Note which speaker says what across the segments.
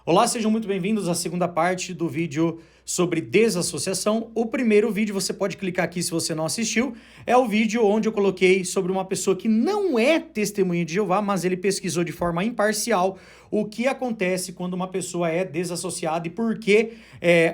Speaker 1: Olá, sejam muito bem-vindos à segunda parte do vídeo sobre desassociação. O primeiro vídeo, você pode clicar aqui se você não assistiu, é o vídeo onde eu coloquei sobre uma pessoa que não é testemunha de Jeová, mas ele pesquisou de forma imparcial o que acontece quando uma pessoa é desassociada e por que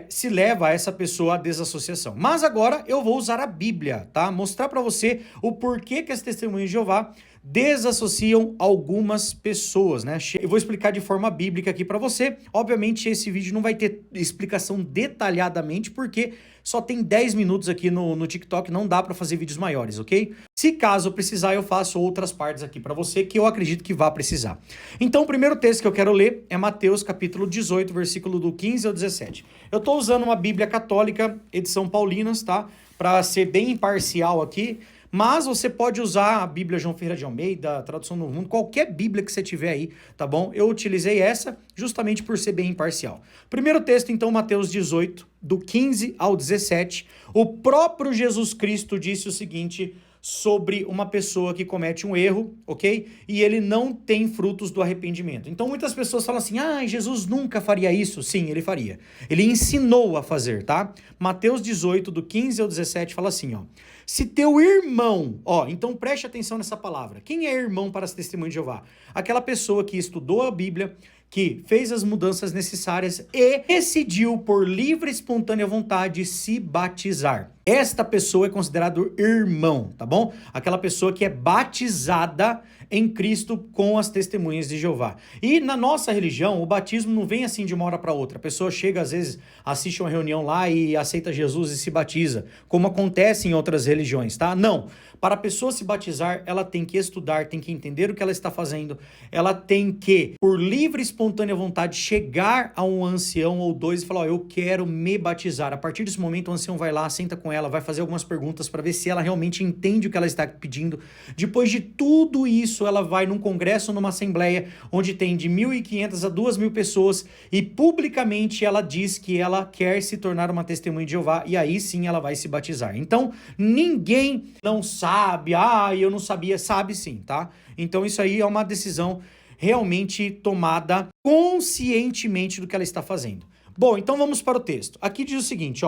Speaker 1: se leva essa pessoa à desassociação. Mas agora eu vou usar a Bíblia, tá? Mostrar para você o porquê que as testemunhas de Jeová desassociam algumas pessoas, né? Eu vou explicar de forma bíblica aqui para você. Obviamente esse vídeo não vai ter explicação detalhadamente porque só tem 10 minutos aqui no TikTok, não dá para fazer vídeos maiores, ok? Se caso precisar, eu faço outras partes aqui para você que eu acredito que vá precisar. Então, o primeiro texto que eu quero ler é Mateus capítulo 18, versículo do 15 ao 17. Eu tô usando uma Bíblia católica, edição Paulinas, tá? Para ser bem imparcial aqui. Mas você pode usar a Bíblia João Ferreira de Almeida, a Tradução Novo Mundo, qualquer Bíblia que você tiver aí, tá bom? Eu utilizei essa justamente por ser bem imparcial. Primeiro texto, então, Mateus 18, do 15 ao 17. O próprio Jesus Cristo disse o seguinte sobre uma pessoa que comete um erro, ok? E ele não tem frutos do arrependimento. Então muitas pessoas falam assim, Jesus nunca faria isso. Sim, ele faria. Ele ensinou a fazer, tá? Mateus 18, do 15 ao 17, fala assim, ó. Se teu irmão, então preste atenção nessa palavra. Quem é irmão para as testemunhas de Jeová? Aquela pessoa que estudou a Bíblia, que fez as mudanças necessárias e decidiu por livre e espontânea vontade se batizar. Esta pessoa é considerado irmão, tá bom? Aquela pessoa que é batizada em Cristo com as testemunhas de Jeová. E na nossa religião, o batismo não vem assim de uma hora para outra. A pessoa chega, às vezes, assiste uma reunião lá e aceita Jesus e se batiza, como acontece em outras religiões, tá? Não. Para a pessoa se batizar, ela tem que estudar, tem que entender o que ela está fazendo, ela tem que, por livre e espontânea vontade, chegar a um ancião ou dois e falar, eu quero me batizar. A partir desse momento, o ancião vai lá, senta com ela, vai fazer algumas perguntas para ver se ela realmente entende o que ela está pedindo. Depois de tudo isso, ela vai num congresso, numa assembleia, onde tem de 1.500 a 2.000 pessoas e publicamente ela diz que ela quer se tornar uma testemunha de Jeová e aí sim ela vai se batizar. Então, ninguém não sabe, eu não sabia, sabe sim, tá? Então isso aí é uma decisão realmente tomada conscientemente do que ela está fazendo. Bom, então vamos para o texto. Aqui diz o seguinte,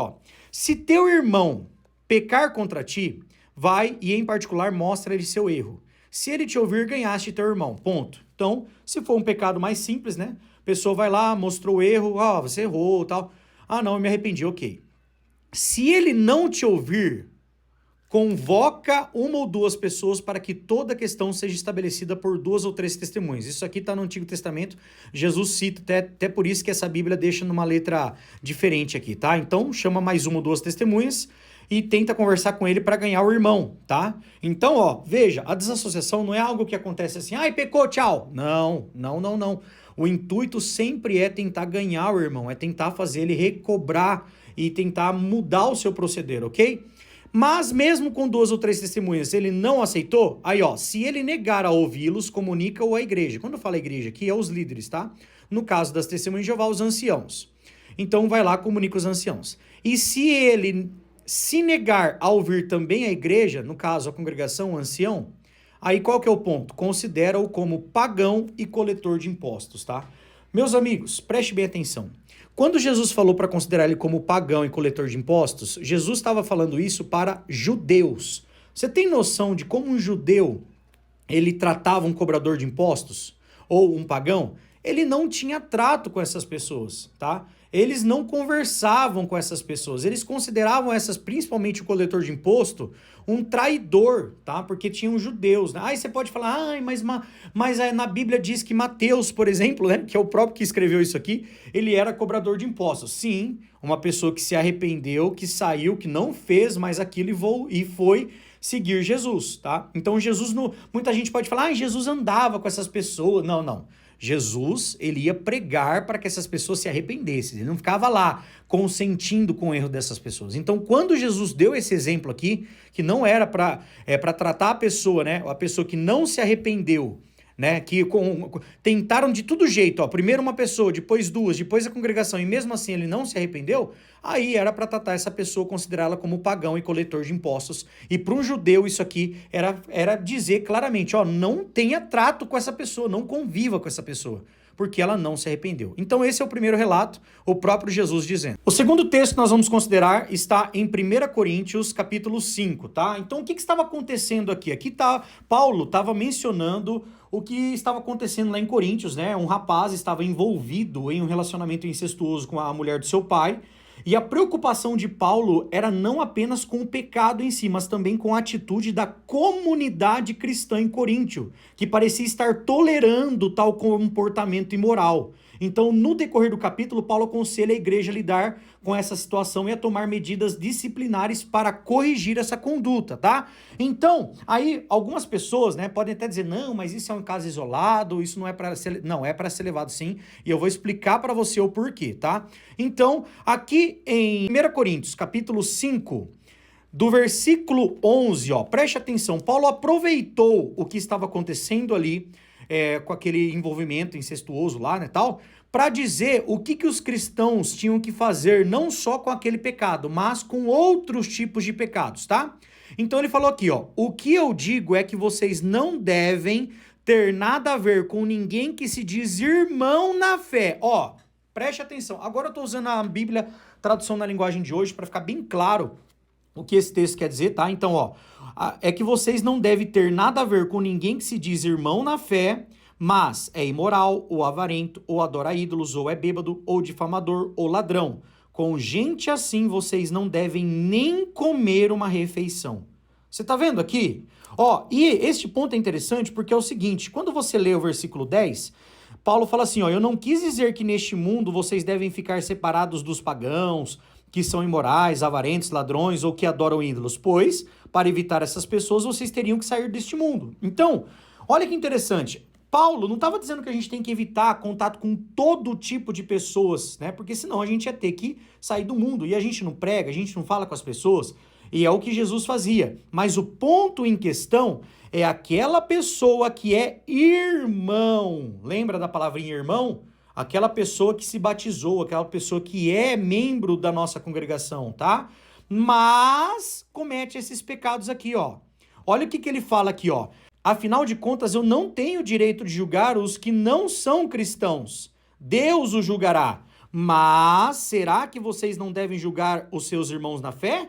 Speaker 1: se teu irmão pecar contra ti, vai e em particular mostra-lhe seu erro. Se ele te ouvir, ganhaste teu irmão, ponto. Então, se for um pecado mais simples, né? A pessoa vai lá, mostrou o erro, você errou, tal. Não, eu me arrependi, ok. Se ele não te ouvir, convoca uma ou duas pessoas para que toda a questão seja estabelecida por 2 ou 3 testemunhas. Isso aqui está no Antigo Testamento, Jesus cita, até por isso que essa Bíblia deixa numa letra diferente aqui, tá? Então, chama mais uma ou 2 testemunhas e tenta conversar com ele para ganhar o irmão, tá? Então, veja, a desassociação não é algo que acontece assim, pecou, tchau. Não. O intuito sempre é tentar ganhar o irmão, é tentar fazer ele recobrar e tentar mudar o seu proceder, ok? Mas mesmo com 2 ou 3 testemunhas, ele não aceitou, se ele negar a ouvi-los, comunica-o à igreja. Quando eu falo igreja aqui, é os líderes, tá? No caso das testemunhas de Jeová, os anciãos. Então vai lá, comunica os anciãos. E se ele se negar a ouvir também a igreja, no caso a congregação, o ancião, aí qual que é o ponto? Considera-o como pagão e coletor de impostos, tá? Meus amigos, preste bem atenção. Quando Jesus falou para considerar ele como pagão e coletor de impostos, Jesus estava falando isso para judeus. Você tem noção de como um judeu ele tratava um cobrador de impostos ou um pagão? Ele não tinha trato com essas pessoas, tá? Eles não conversavam com essas pessoas, eles consideravam essas, principalmente o coletor de imposto, um traidor, tá? Porque tinham judeus, né? Aí você pode falar, mas na Bíblia diz que Mateus, por exemplo, né, que é o próprio que escreveu isso aqui, ele era cobrador de impostos. Sim, uma pessoa que se arrependeu, que saiu, que não fez mais aquilo e foi seguir Jesus, tá? Então Jesus, muita gente pode falar, Jesus andava com essas pessoas. Não. Jesus, ele ia pregar para que essas pessoas se arrependessem. Ele não ficava lá consentindo com o erro dessas pessoas. Então, quando Jesus deu esse exemplo aqui, que não era para tratar a pessoa, né? A pessoa que não se arrependeu, né? Que tentaram de todo jeito, primeiro uma pessoa, depois 2, depois a congregação, e mesmo assim ele não se arrependeu, aí era para tratar essa pessoa, considerá-la como pagão e coletor de impostos. E para um judeu isso aqui era dizer claramente, não tenha trato com essa pessoa, não conviva com essa pessoa. porque ela não se arrependeu. Então esse é o primeiro relato, o próprio Jesus dizendo. O segundo texto que nós vamos considerar está em 1 Coríntios, capítulo 5, tá? Então o que estava acontecendo aqui? Aqui Paulo estava mencionando o que estava acontecendo lá em Coríntios, né? Um rapaz estava envolvido em um relacionamento incestuoso com a mulher do seu pai, e a preocupação de Paulo era não apenas com o pecado em si, mas também com a atitude da comunidade cristã em Coríntio, que parecia estar tolerando tal comportamento imoral. Então, no decorrer do capítulo, Paulo aconselha a igreja a lidar com essa situação e a tomar medidas disciplinares para corrigir essa conduta, tá? Então, aí algumas pessoas, né, podem até dizer, não, mas isso é um caso isolado, isso não é para ser, não, é para ser levado sim, e eu vou explicar para você o porquê, tá? Então, aqui em 1 Coríntios, capítulo 5, do versículo 11, ó, preste atenção, Paulo aproveitou o que estava acontecendo ali, com aquele envolvimento incestuoso lá, né, tal, para dizer o que os cristãos tinham que fazer, não só com aquele pecado, mas com outros tipos de pecados, tá? Então ele falou aqui, ó, o que eu digo é que vocês não devem ter nada a ver com ninguém que se diz irmão na fé. Ó, preste atenção, agora eu tô usando a Bíblia, tradução na linguagem de hoje, para ficar bem claro o que esse texto quer dizer, tá? Então, ó, é que vocês não devem ter nada a ver com ninguém que se diz irmão na fé, mas é imoral, ou avarento, ou adora ídolos, ou é bêbado, ou difamador, ou ladrão. Com gente assim, vocês não devem nem comer uma refeição. Você tá vendo aqui? Ó, e este ponto é interessante porque é o seguinte, quando você lê o versículo 10, Paulo fala assim, ó, eu não quis dizer que neste mundo vocês devem ficar separados dos pagãos, que são imorais, avarentos, ladrões ou que adoram ídolos, pois, para evitar essas pessoas, vocês teriam que sair deste mundo. Então, olha que interessante, Paulo não estava dizendo que a gente tem que evitar contato com todo tipo de pessoas, né? Porque senão a gente ia ter que sair do mundo, e a gente não prega, a gente não fala com as pessoas, e é o que Jesus fazia. Mas o ponto em questão é aquela pessoa que é irmão. Lembra da palavrinha irmão? Aquela pessoa que se batizou, aquela pessoa que é membro da nossa congregação, tá? Mas comete esses pecados aqui, ó. Olha o que ele fala aqui, ó. Afinal de contas, eu não tenho o direito de julgar os que não são cristãos. Deus os julgará. Mas será que vocês não devem julgar os seus irmãos na fé?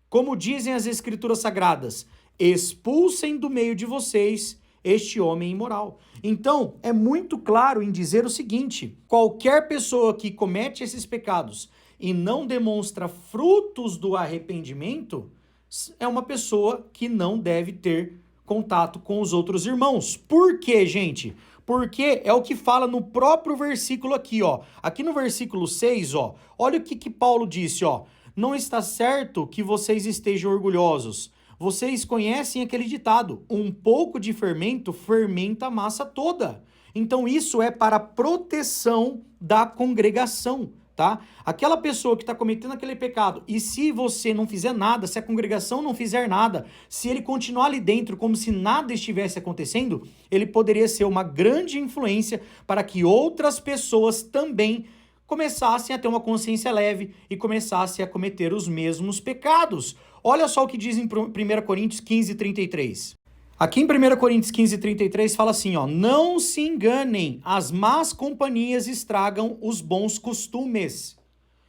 Speaker 1: Como dizem as Escrituras Sagradas, expulsem do meio de vocês este homem imoral. Então, é muito claro em dizer o seguinte, qualquer pessoa que comete esses pecados e não demonstra frutos do arrependimento, é uma pessoa que não deve ter contato com os outros irmãos. Por quê, gente? Porque é o que fala no próprio versículo aqui, ó. Aqui no versículo 6, ó, olha o que Paulo disse, ó. Não está certo que vocês estejam orgulhosos. Vocês conhecem aquele ditado, um pouco de fermento fermenta a massa toda. Então isso é para a proteção da congregação, tá? Aquela pessoa que está cometendo aquele pecado, e se você não fizer nada, se a congregação não fizer nada, se ele continuar ali dentro como se nada estivesse acontecendo, ele poderia ser uma grande influência para que outras pessoas também começassem a ter uma consciência leve e começassem a cometer os mesmos pecados. Olha só o que diz em 1 Coríntios 15, 33. Aqui em 1 Coríntios 15, 33 fala assim, ó, não se enganem, as más companhias estragam os bons costumes.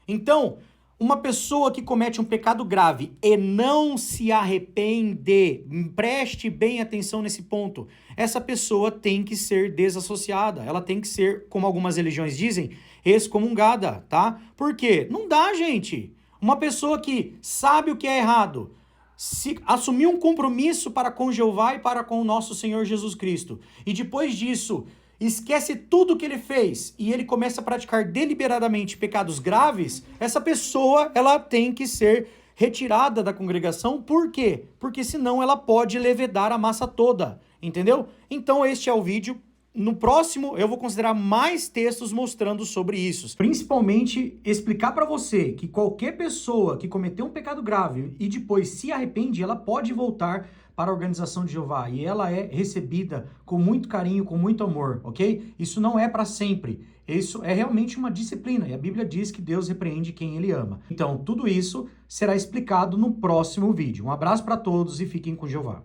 Speaker 1: Então, uma pessoa que comete um pecado grave e não se arrepende, preste bem atenção nesse ponto, essa pessoa tem que ser desassociada, ela tem que ser, como algumas religiões dizem, excomungada, tá? Por quê? Não dá, gente. Uma pessoa que sabe o que é errado, se assumir um compromisso para com Jeová e para com o nosso Senhor Jesus Cristo, e depois disso esquece tudo o que ele fez e ele começa a praticar deliberadamente pecados graves, essa pessoa ela tem que ser retirada da congregação. Por quê? Porque senão ela pode levedar a massa toda, entendeu? Então este é o vídeo. No próximo, eu vou considerar mais textos mostrando sobre isso. Principalmente, explicar para você que qualquer pessoa que cometeu um pecado grave e depois se arrepende, ela pode voltar para a organização de Jeová. E ela é recebida com muito carinho, com muito amor, ok? Isso não é para sempre. Isso é realmente uma disciplina. E a Bíblia diz que Deus repreende quem Ele ama. Então, tudo isso será explicado no próximo vídeo. Um abraço para todos e fiquem com Jeová.